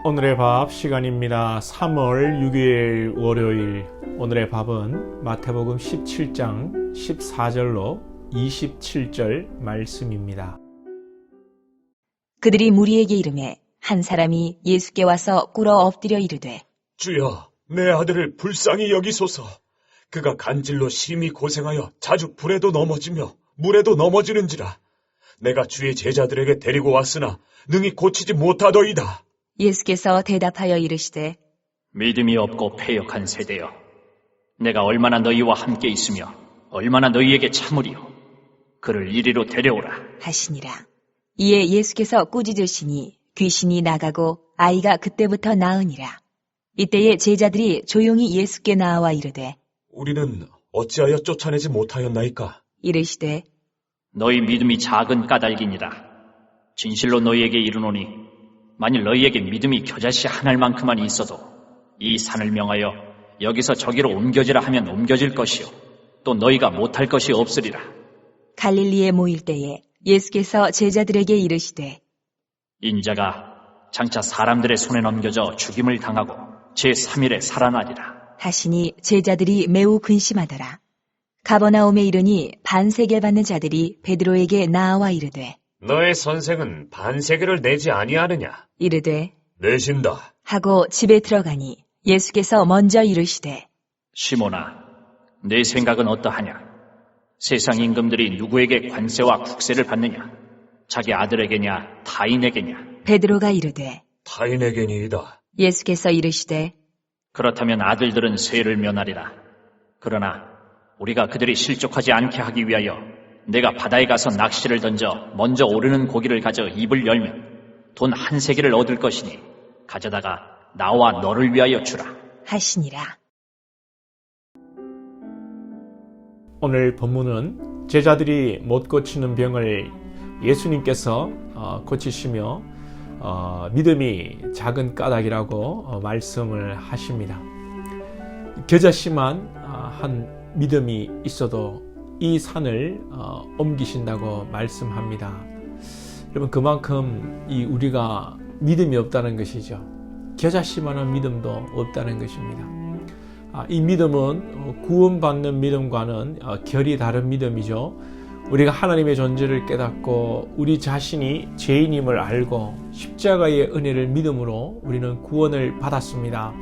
오늘의 밥 시간입니다. 3월 6일 월요일. 오늘의 밥은 마태복음 17장 14절로 27절 말씀입니다. 그들이 무리에게 이르매 한 사람이 예수께 와서 꿇어 엎드려 이르되 주여, 내 아들을 불쌍히 여기소서. 그가 간질로 심히 고생하여 자주 불에도 넘어지며 물에도 넘어지는지라. 내가 주의 제자들에게 데리고 왔으나 능히 고치지 못하더이다. 예수께서 대답하여 이르시되 믿음이 없고 패역한 세대여, 내가 얼마나 너희와 함께 있으며 얼마나 너희에게 참으리요. 그를 이리로 데려오라 하시니라. 이에 예수께서 꾸짖으시니 귀신이 나가고 아이가 그때부터 나으니라. 이때에 제자들이 조용히 예수께 나와 이르되 우리는 어찌하여 쫓아내지 못하였나이까? 이르시되 너희 믿음이 작은 까닭이니라. 진실로 너희에게 이르노니 만일 너희에게 믿음이 겨자씨 한 알만큼만 있어도 이 산을 명하여 여기서 저기로 옮겨지라 하면 옮겨질 것이요 또 너희가 못할 것이 없으리라. 갈릴리에 모일 때에 예수께서 제자들에게 이르시되 인자가 장차 사람들의 손에 넘겨져 죽임을 당하고 제3일에 살아나리라. 하시니 제자들이 매우 근심하더라. 가버나움에 이르니 반세겔 받는 자들이 베드로에게 나와 이르되 너의 선생은 반세겔을 내지 아니하느냐? 이르되 내신다. 하고 집에 들어가니 예수께서 먼저 이르시되 시몬아, 내 생각은 어떠하냐? 세상 임금들이 누구에게 관세와 국세를 받느냐? 자기 아들에게냐 타인에게냐? 베드로가 이르되 타인에게니이다. 예수께서 이르시되 그렇다면 아들들은 세를 면하리라. 그러나 우리가 그들이 실족하지 않게 하기 위하여 내가 바다에 가서 낚시를 던져 먼저 오르는 고기를 가져 입을 열면 돈 한 세겔을 얻을 것이니 가져다가 나와 너를 위하여 주라. 하시니라. 오늘 본문은 제자들이 못 고치는 병을 예수님께서 고치시며 믿음이 작은 까닭이라고 말씀을 하십니다. 겨자씨만 한 믿음이 있어도 이 산을 옮기신다고 말씀합니다. 여러분, 그만큼 우리가 믿음이 없다는 것이죠. 겨자씨만한 믿음도 없다는 것입니다. 이 믿음은 구원받는 믿음과는 결이 다른 믿음이죠. 우리가 하나님의 존재를 깨닫고 우리 자신이 죄인임을 알고 십자가의 은혜를 믿음으로 우리는 구원을 받았습니다.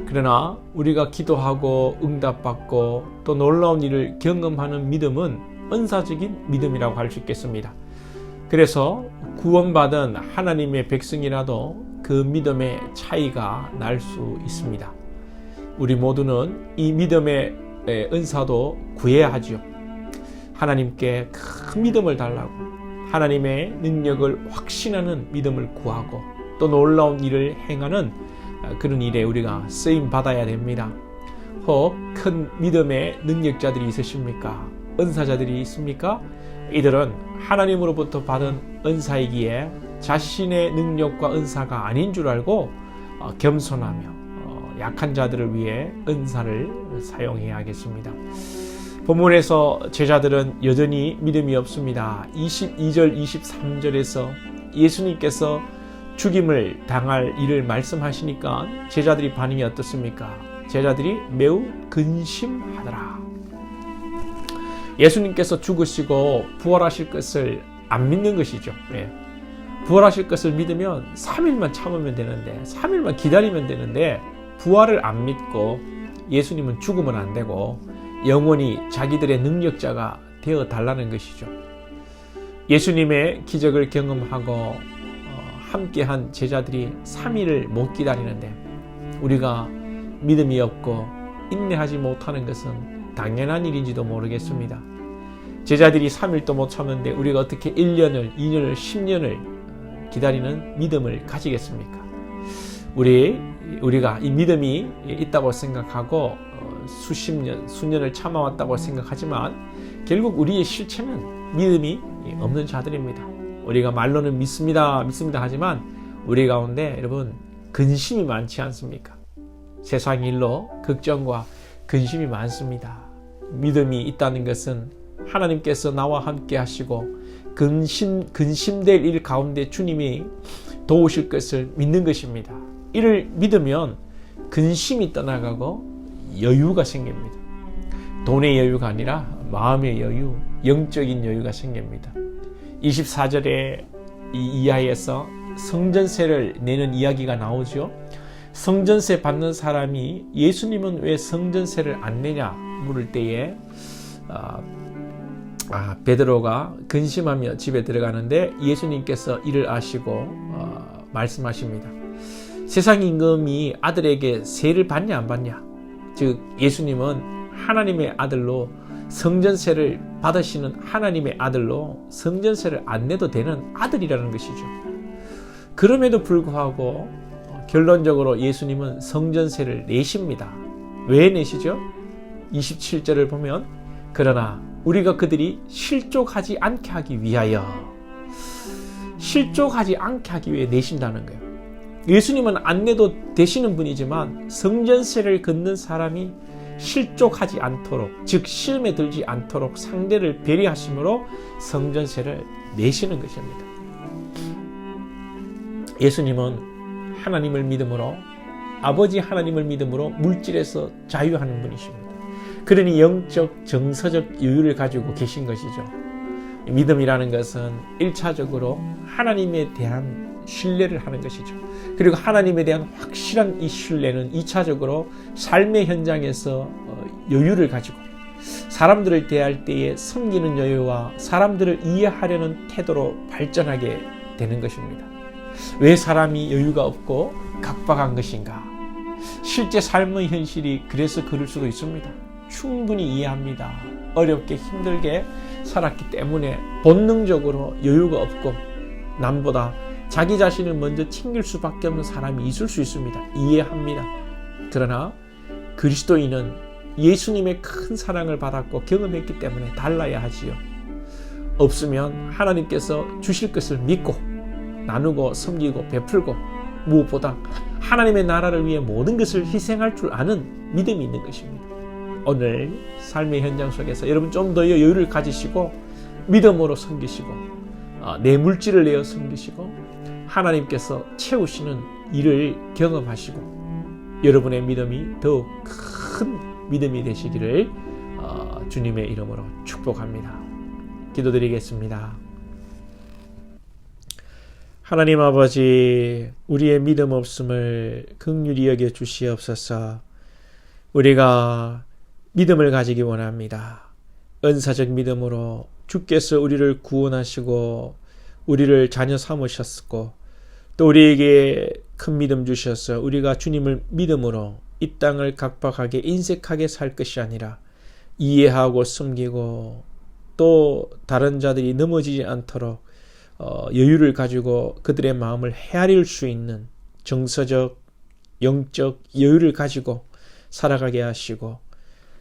그러나 우리가 기도하고 응답받고 또 놀라운 일을 경험하는 믿음은 은사적인 믿음이라고 할 수 있겠습니다. 그래서 구원받은 하나님의 백성이라도 그 믿음의 차이가 날 수 있습니다. 우리 모두는 이 믿음의 은사도 구해야 하지요. 하나님께 큰 믿음을 달라고 하나님의 능력을 확신하는 믿음을 구하고 또 놀라운 일을 행하는 그런 일에 우리가 쓰임 받아야 됩니다. 혹 큰 믿음의 능력자들이 있으십니까? 은사자들이 있습니까? 이들은 하나님으로부터 받은 은사이기에 자신의 능력과 은사가 아닌 줄 알고 겸손하며 약한 자들을 위해 은사를 사용해야겠습니다. 본문에서 제자들은 여전히 믿음이 없습니다. 22절, 23절에서 예수님께서 죽임을 당할 일을 말씀하시니까 제자들이 반응이 어떻습니까? 제자들이 매우 근심하더라. 예수님께서 죽으시고 부활하실 것을 안 믿는 것이죠. 부활하실 것을 믿으면 3일만 참으면 되는데 3일만 기다리면 되는데 부활을 안 믿고 예수님은 죽으면 안 되고 영원히 자기들의 능력자가 되어 달라는 것이죠. 예수님의 기적을 경험하고 함께한 제자들이 3일을 못 기다리는데 우리가 믿음이 없고 인내하지 못하는 것은 당연한 일인지도 모르겠습니다. 제자들이 3일도 못 참는데 우리가 어떻게 1년을, 2년을, 10년을 기다리는 믿음을 가지겠습니까? 우리가 이 믿음이 있다고 생각하고 수십 년, 수년을 참아왔다고 생각하지만 결국 우리의 실체는 믿음이 없는 자들입니다. 우리가 말로는 믿습니다 하지만 우리 가운데 여러분 근심이 많지 않습니까? 세상 일로 걱정과 근심이 많습니다. 믿음이 있다는 것은 하나님께서 나와 함께 하시고 근심될 일 가운데 주님이 도우실 것을 믿는 것입니다. 이를 믿으면 근심이 떠나가고 여유가 생깁니다. 돈의 여유가 아니라 마음의 여유, 영적인 여유가 생깁니다. 24절에 이 이하에서 성전세를 내는 이야기가 나오죠. 성전세 받는 사람이 예수님은 왜 성전세를 안 내냐 물을 때에 베드로가 근심하며 집에 들어가는데 예수님께서 이를 아시고 말씀하십니다. 세상 임금이 아들에게 세를 받냐 안 받냐, 즉 예수님은 하나님의 아들로 성전세를 받으시는 하나님의 아들로 성전세를 안 내도 되는 아들이라는 것이죠. 그럼에도 불구하고 결론적으로 예수님은 성전세를 내십니다. 왜 내시죠? 27절을 보면 그러나 우리가 그들이 실족하지 않게 하기 위하여, 실족하지 않게 하기 위해 내신다는 거예요. 예수님은 안 내도 되시는 분이지만 성전세를 걷는 사람이 실족하지 않도록, 즉 시험에 들지 않도록 상대를 배려하심으로 성전세를 내시는 것입니다. 예수님은 하나님을 믿음으로, 아버지 하나님을 믿음으로 물질에서 자유하는 분이십니다. 그러니 영적 정서적 여유를 가지고 계신 것이죠. 믿음이라는 것은 1차적으로 하나님에 대한 신뢰를 하는 것이죠. 그리고 하나님에 대한 확실한 이 신뢰는 2차적으로 삶의 현장에서 여유를 가지고 사람들을 대할 때에 섬기는 여유와 사람들을 이해하려는 태도로 발전하게 되는 것입니다. 왜 사람이 여유가 없고 각박한 것인가? 실제 삶의 현실이 그래서 그럴 수도 있습니다. 충분히 이해합니다. 어렵게 힘들게 살았기 때문에 본능적으로 여유가 없고 남보다 자기 자신을 먼저 챙길 수밖에 없는 사람이 있을 수 있습니다. 이해합니다. 그러나 그리스도인은 예수님의 큰 사랑을 받았고 경험했기 때문에 달라야 하지요. 없으면 하나님께서 주실 것을 믿고 나누고 섬기고 베풀고 무엇보다 하나님의 나라를 위해 모든 것을 희생할 줄 아는 믿음이 있는 것입니다. 오늘 삶의 현장 속에서 여러분 좀 더 여유를 가지시고 믿음으로 섬기시고 내 물질을 내어 섬기시고 하나님께서 채우시는 일을 경험하시고 여러분의 믿음이 더욱 큰 믿음이 되시기를 주님의 이름으로 축복합니다. 기도드리겠습니다. 하나님 아버지, 우리의 믿음 없음을 긍휼히 여겨 주시옵소서. 우리가 믿음을 가지기 원합니다. 은사적 믿음으로 주께서 우리를 구원하시고 우리를 자녀 삼으셨고 또 우리에게 큰 믿음 주셔서 우리가 주님을 믿음으로 이 땅을 각박하게 인색하게 살 것이 아니라 이해하고 섬기고 또 다른 자들이 넘어지지 않도록 여유를 가지고 그들의 마음을 헤아릴 수 있는 정서적 영적 여유를 가지고 살아가게 하시고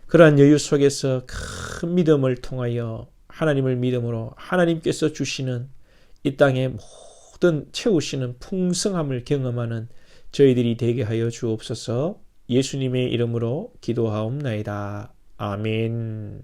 그러한 여유 속에서 큰 믿음을 통하여 하나님을 믿음으로 하나님께서 주시는 이 땅의 모든 채우시는 풍성함을 경험하는 저희들이 되게 하여 주옵소서. 예수님의 이름으로 기도하옵나이다. 아멘.